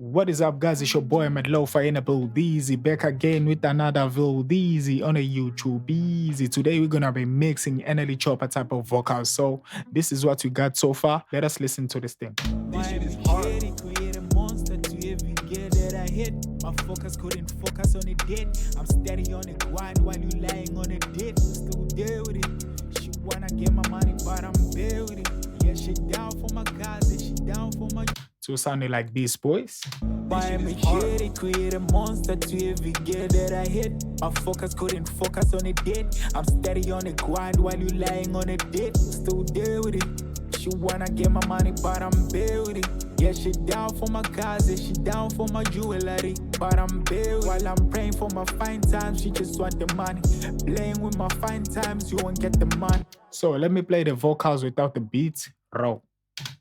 What is up, guys? It's your boy Medlo Fireable Easy back again with another Vil Easy on a YouTube Easy. Today we're gonna be mixing NLE Choppa type of vocals. So this is what we got so far. Let us listen to this thing. This shit is hard. Create a monster to every gear that I hit. My focus couldn't focus on it dead. I'm steady on the grind while you lying on it dead. Still there with it. She wanna get my money, but I'm bare with it. Yeah, she down for my guys and she down for my. So sounding like these boys. Miami shady, create a monster to every gear that I hit. My focus couldn't focus on it dead. I'm steady on the grind while you lying on it dead. Still there with it. She wanna get my money, but I'm bare with it. Yeah, she down for my cars and she down for my jewelry. But I'm bare while I'm praying for my fine times. She just want the money. Playing with my fine times, you won't get the money. So let me play the vocals without the beats. Raw.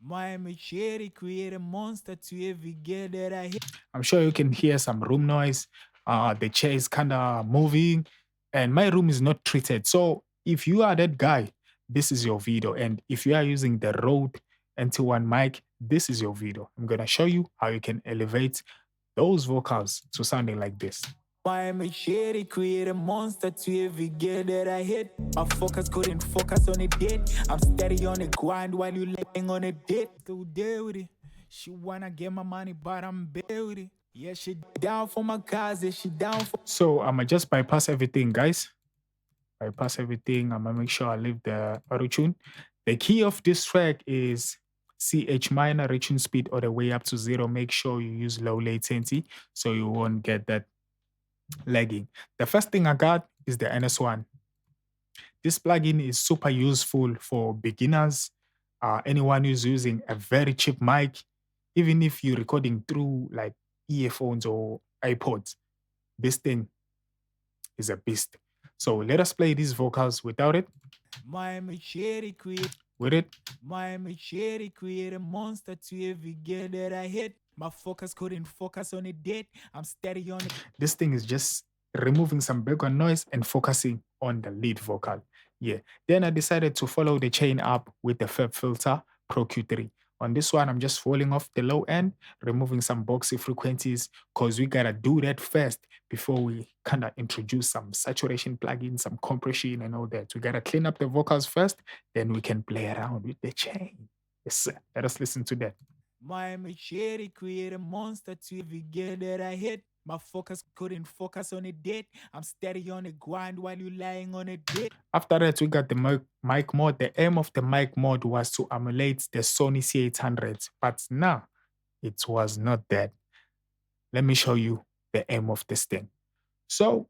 Miami shady, create a monster to every gear that I hit. I'm sure you can hear some room noise. The chair is kind of moving, and my room is not treated. So if you are that guy, this is your video. And if you are using the Rode NT1 mic, this is your video. I'm gonna show you how you can elevate those vocals to sounding like this. Miami shady, create a monster to every gear that I hit. My focus couldn't focus on it dead. I'm steady on the grind while you laying on it dead. Still there with it. She wanna get my money, but I'm bare with it. Yeah, she down for my cars, and she down for. So I'ma just bypass everything, guys. Bypass everything. I'ma make sure I leave the Autotune. The key of this track is CH minor, reaching speed all the way up to 0. Make sure you use low latency so you won't get that lagging. The first thing I got is the NS1. This plugin is super useful for beginners, anyone who's using a very cheap mic, even if you're recording through like earphones or iPods. This thing is a beast. So let us play these vocals without it. Miami shady, create. With it. Miami shady, create a monster to every gear that I hit. My focus couldn't focus on it dead. I'm steady on it. This thing is just removing some background noise and focusing on the lead vocal. Yeah. Then I decided to follow the chain up with the Fab Filter Pro Q3. On this one, I'm just falling off the low end, removing some boxy frequencies because we gotta do that first before we kind of introduce some saturation plugins, some compression and all that. We gotta clean up the vocals first, then we can play around with the chain. Yes, sir. Let us listen to that. Miami shady, create a monster to every gear that I hit. My focus couldn't focus on it dead. I'm steady on the grind while you lying on it dead. After that, we got the mic mode. The aim of the mic mode was to emulate the Sony C800, but now it was not that. Let me show you the aim of this thing. So,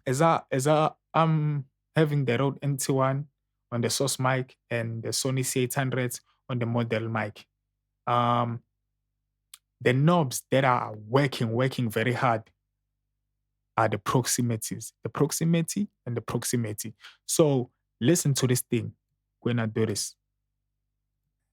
as I'm having the Rode NT1 on the source mic and the Sony C800 on the model mic, the knobs that are working very hard are the proximities, the proximity and the proximity. So listen to this thing when I do this.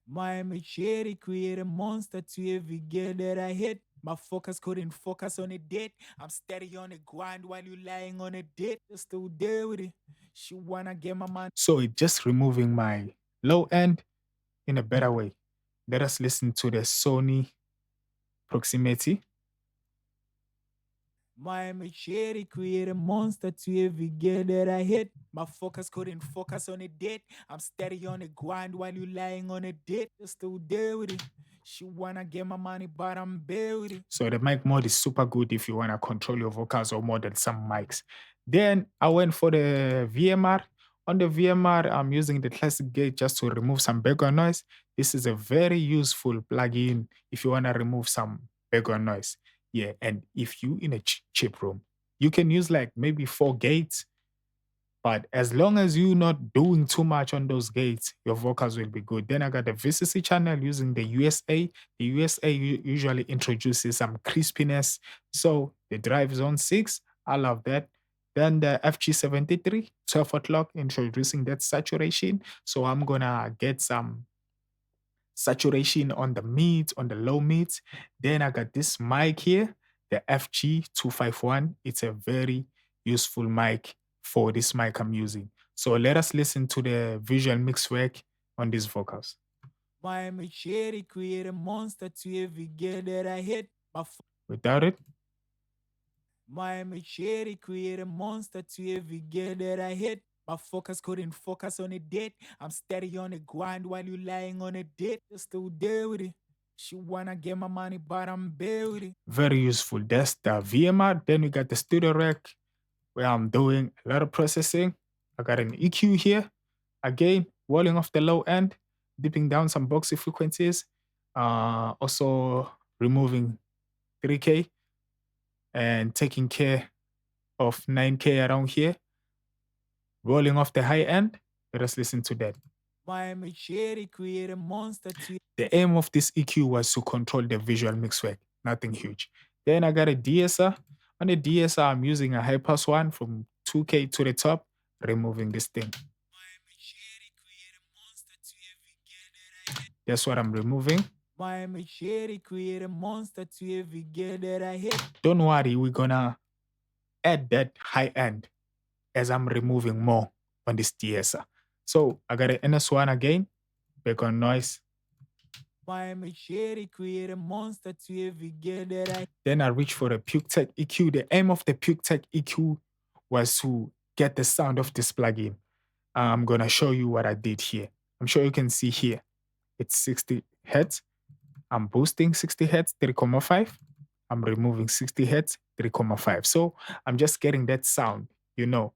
Miami shady, create a monster to every gear that I hit. My focus couldn't focus on it dead. I'm steady on the grind while you lying on it dead. Still there with it. She wanna get my money. So it's just removing my low end in a better way. Let us listen to the Sony proximity. Miami shady, create a monster to every gear that I hit. My focus couldn't focus on it dead. I'm steady on the grind while you lying on it dead. Still there with it. She wanna get my money, but I'm bare with it. So the mic mode is super good if you wanna control your vocals or more than some mics. Then I went for the VMR. On the VMR, I'm using the classic gate just to remove some background noise. This is a very useful plugin if you wanna remove some background noise. Yeah, and if you in a cheap room, you can use like maybe 4 gates, but as long as you're not doing too much on those gates, your vocals will be good. Then I got the VCC channel using the USA. The USA usually introduces some crispiness. So the drive zone 6, I love that. Then the FG73, 12 o'clock, introducing that saturation. So I'm gonna get some saturation on the mids, on the low mids. Then I got this mic here, the FG251. It's a very useful mic for this mic I'm using. So let us listen to the visual mix work on these vocals. Miami shady, create a monster to every gear that I hit. Without it, Miami Cherry create a monster to every girl that I hit. My focus couldn't focus on a date. I'm steady on the grind while you lying on a date. You're still there with it. She wanna get my money, but I'm bare with it. very useful. That's the VMR. Then we got the studio rack where I'm doing a lot of processing. I got an EQ here. Again, walling off the low end, dipping down some boxy frequencies. Also removing 3K and taking care of 9K around here. Rolling off the high end. Let us listen to that. Miami Cherry create a monster to The aim of this EQ was to control the visual mix work, nothing huge. Then I got a DSR. On the DSR, I'm using a high pass one from 2K to the top, removing this thing. That's what I'm removing. Miami Cherry create a monster to every girl that I hit. Don't worry, we're gonna add that high end as I'm removing more on this DSR. So I got an NS1 again, background noise. Miami Cherry create a monster to every girl that I. Then I reach for a Puke Tech EQ. The aim of the Puke Tech EQ was to get the sound of this plugin. I'm gonna show you what I did here. I'm sure you can see here. It's 60 hertz. I'm boosting 60 hertz, 3.5. I'm removing 60 hertz, 3.5. So I'm just getting that sound, you know.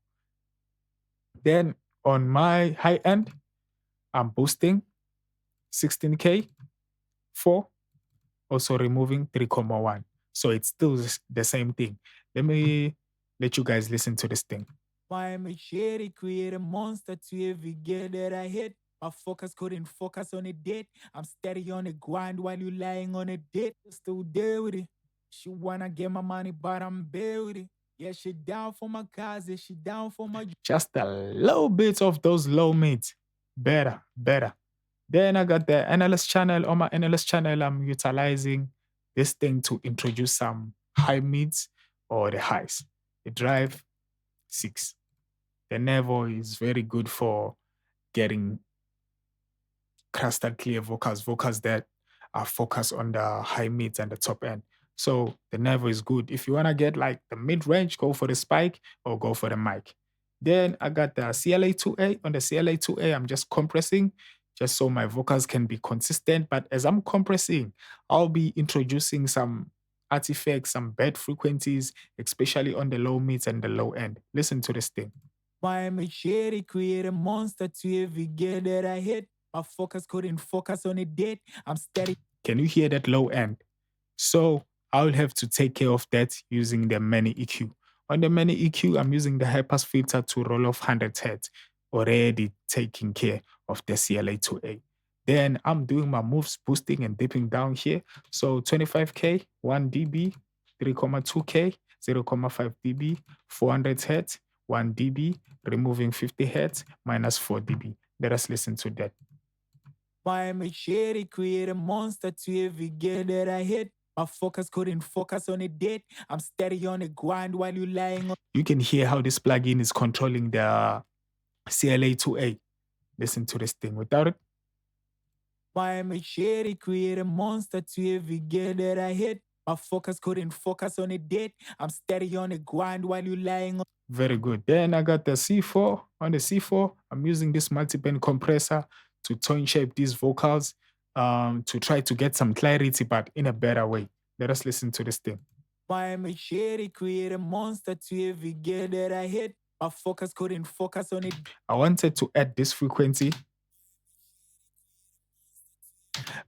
Then on my high end, I'm boosting 16K, 4, also removing 3.1. So it's still the same thing. Let me let you guys listen to this thing. Miami Cherry create a monster to every girl that I hit. My focus couldn't focus on a date. I'm steady on the grind while you lying on a date. You're still there with it. She wanna get my money, but I'm bare with it. Yeah, she down for my cause, yeah, she down for my. Just a little bit of those low mids. Better, better. Then I got the NLS channel. On my NLS channel, I'm utilizing this thing to introduce some high mids or the highs. The drive 6. The Nevo is very good for getting crystal clear vocals that are focused on the high mids and the top end. So the Nevo is good. If you want to get like the mid range, go for the spike or go for the mic. Then I got the CLA2A. On the CLA2A, I'm just compressing just so my vocals can be consistent. But as I'm compressing, I'll be introducing some artifacts, some bad frequencies, especially on the low mids and the low end. Listen to this thing. Miami Cherry create a monster to every girl that I hit. My focus couldn't focus on a date. I'm steady. Can you hear that low end? So I'll have to take care of that using the mini EQ. On the mini EQ, I'm using the high pass filter to roll off 100 Hz, already taking care of the CLA2A. Then I'm doing my moves, boosting and dipping down here. So 25K, 1 dB, 3.2K, 0.5 dB, 400 Hz, 1 dB, removing 50 Hz, minus 4 dB. Let us listen to that. Miami Cherry create a monster to every girl that I hit. My focus couldn't focus on a date. I'm steady on the grind while you lying on. You can hear how this plugin is controlling the CLA2A. Listen to this thing without it. Miami Cherry create a monster to every girl that I hit. My focus couldn't focus on a date. I'm steady on the grind while you lying on. Very good. Then I got the C4. On the C4, I'm using this multi-band compressor to tone shape these vocals to try to get some clarity, but in a better way. Let us listen to this thing. Miami Cherry create a monster to every girl that I hit. My focus couldn't focus on it. I wanted to add this frequency,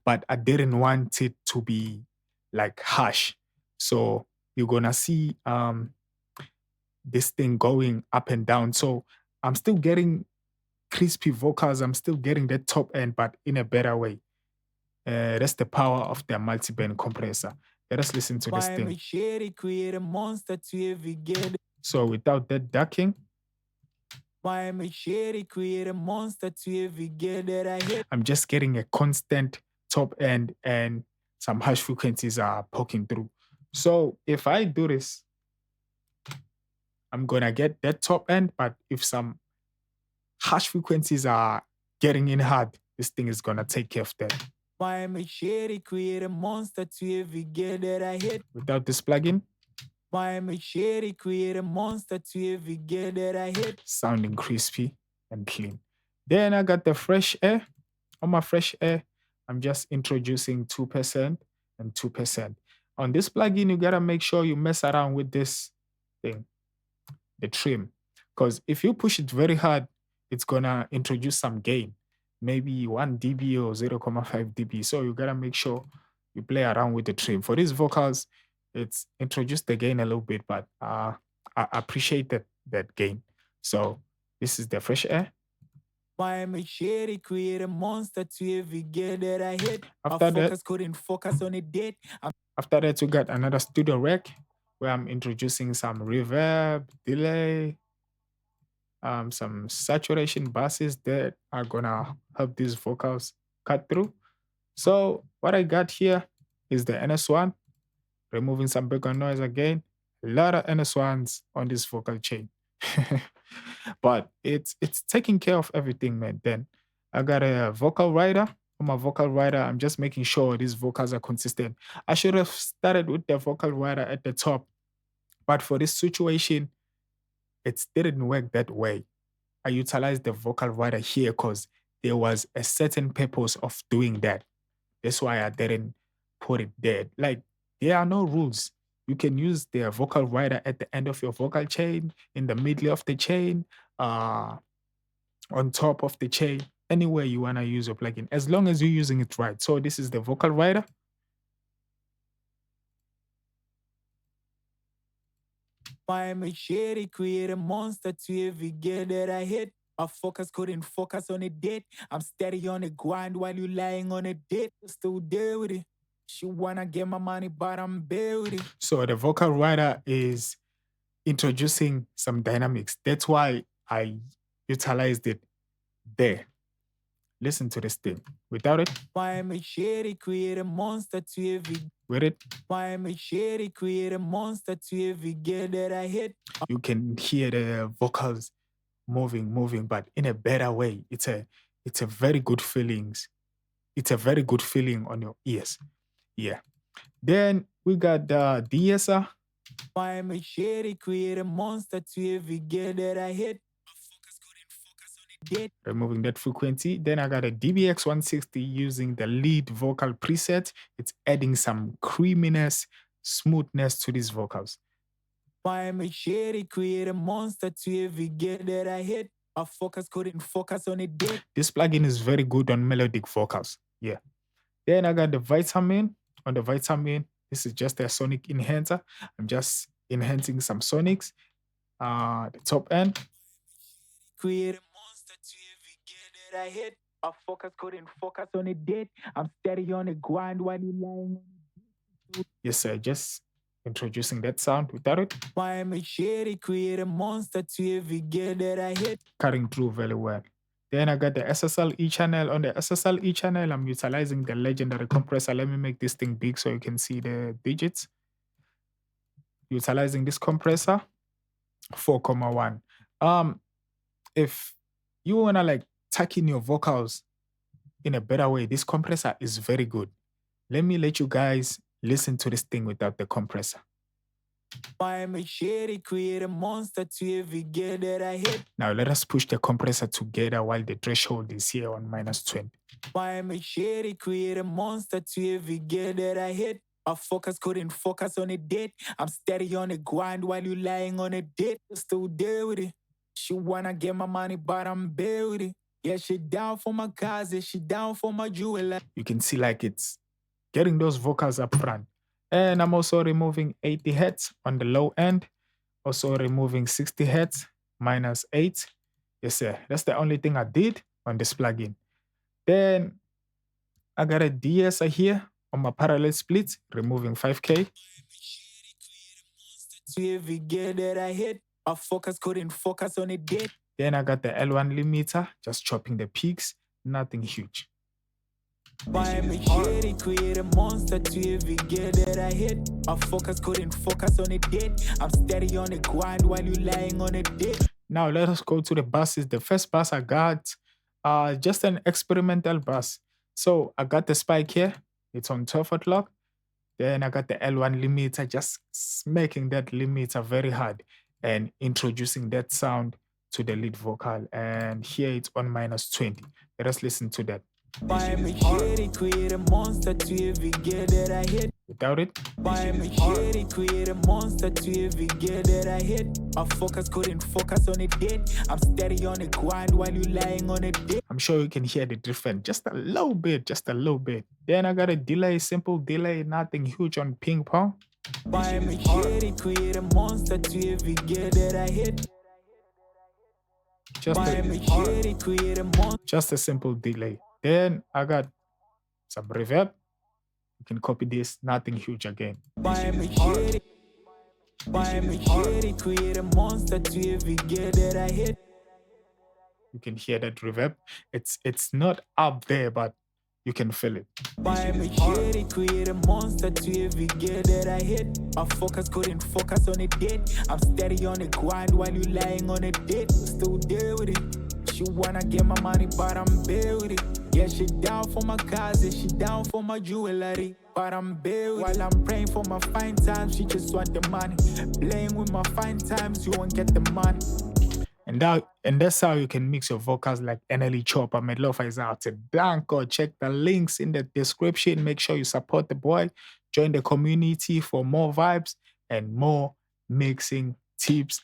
but I didn't want it to be like harsh. So you're gonna see this thing going up and down. So I'm still getting crispy vocals. I'm still getting that top end, but in a better way. That's the power of the multi-band compressor. Let us listen to this thing. Cherry create a monster to every girl. So without that ducking, Miami Cherry create a monster to every girl that I hit. I'm just getting a constant top end and some harsh frequencies are poking through. So if I do this, I'm gonna get that top end, but if some harsh frequencies are getting in hard, this thing is gonna take care of that. Why me shady create a monster to every girl that I hit? Without this plugin, Why me shady create a monster to every girl that I hit? Sounding crispy and clean. Then I got the fresh air. On my fresh air, I'm just introducing 2% and 2%. On this plugin, you gotta make sure you mess around with this thing, the trim. Because if you push it very hard, it's gonna introduce some gain, maybe 1 dB or 0.5 dB. So you gotta make sure you play around with the trim. For these vocals, it's introduced the gain a little bit, but I appreciate that gain. So this is the fresh air. Why am I shady? Create a monster to every girl that I hit. After that, focus couldn't focus on it dead. After that, we got another studio rec where I'm introducing some reverb, delay, some saturation basses that are gonna help these vocals cut through. So what I got here is the NS1, removing some background noise again. A lot of NS1s on this vocal chain. But it's taking care of everything, man. Then I got a vocal writer. On my vocal writer, I'm just making sure these vocals are consistent. I should have started with the vocal writer at the top, but for this situation, it didn't work that way. I utilized the vocal writer here because there was a certain purpose of doing that. That's why I didn't put it there. Like, there are no rules. You can use the vocal writer at the end of your vocal chain, in the middle of the chain, on top of the chain, anywhere you want to use your plugin, as long as you're using it right. So this is the vocal writer. Why am I shady? Create a monster to every girl that I hit. My focus couldn't focus on it dead. I'm steady on the grind while you lying on it dead. Still there with it. She wanna get my money, but I'm bare with it. So the vocal writer is introducing some dynamics. That's why I utilized it there. Listen to this thing. Without it, why am I shady? Create a monster to every. With it, why am I shady? Create a monster to every girl that I hit. You can hear the vocals moving, but in a better way. It's a very good feelings. It's a very good feeling on your ears. Yeah. Then we got the DSR. Why am I shady? Create a monster to every girl that I hit. Removing that frequency. Then I got a DBX 160 using the lead vocal preset. It's adding some creaminess, smoothness to these vocals. Why am I shady? Create a monster to every girl that I hit. My focus couldn't focus on it dead. This plugin is very good on melodic vocals. Yeah. Then I got the vitamin. On the vitamin, this is just a sonic enhancer. I'm just enhancing some sonics. The top end. Create a monster to every girl that I hit. My focus couldn't focus on it dead. I'm steady on the grind while you lying on it. Yes, sir. Just introducing that sound without it. Why am I shady? Create a monster to every girl that I hit. Cutting through very well. Then I got the SSL E channel. On the SSL E channel, I'm utilizing the legendary compressor. Let me make this thing big so you can see the digits. Utilizing this compressor, 4,1. If you wanna like tuck in your vocals in a better way, this compressor is very good. Let me let you guys listen to this thing without the compressor. Why am I shady? Create a monster to every girl that I hit. Now let us push the compressor together while the threshold is here on -20. Why am I shady? Create a monster to every girl that I hit. My focus couldn't focus on it dead. I'm steady on the grind while you lying on it dead. Still there with it. She wanna get my money, but I'm bare with it. Yeah, she down for my cars, yeah, she down for my jewelry. You can see like it's getting those vocals up front. And I'm also removing 80 Hz on the low end. Also removing 60 Hz, -8. Yes, sir. That's the only thing I did on this plugin. Then I got a DSR here on my parallel split, removing 5K. To every girl that I hit, my focus couldn't focus on it dead. Then I got the L1 limiter, just chopping the peaks, nothing huge. Why am I shady? Create a monster to every girl that I hit. My focus couldn't focus on it dead. I'm steady on the grind while you lying on it dead. Now let us go to the basses. The first bass I got, just an experimental bass. So I got the spike here. It's on 12 o'clock. Then I got the L1 limiter, just making that limiter very hard and introducing that sound to the lead vocal. And here it's on -20. Let us listen to that. Create a monster to every girl that I hit. Without it, Create a monster to every girl that I hit. My focus couldn't focus on it dead. I'm steady on the grind while you lying on it dead. I'm sure you can hear the difference just a little bit, just a little bit. Then I got a delay, simple delay, nothing huge on ping pong. Create a monster to every girl that I hit. Just a simple delay. Then I got some reverb. You can copy this, nothing huge again. Create a monster to every girl that I hit. You can hear that reverb. It's not up there, but you can feel it. Create a monster to every girl that I hit. My focus couldn't focus on it dead. I'm steady on the grind while you lying on it dead. Still there with it. She wanna get my money, but I'm bare with it. Yeah, she down for my cars, and she down for my jewelry. But I'm bare with it. While I'm praying for my fine times, she just want the money. Playing with my fine times, you won't get the money. And that's how you can mix your vocals like NLE Choppa. Medlofa is out to Danko. Check the links in the description. Make sure you support the boy. Join the community for more vibes and more mixing tips.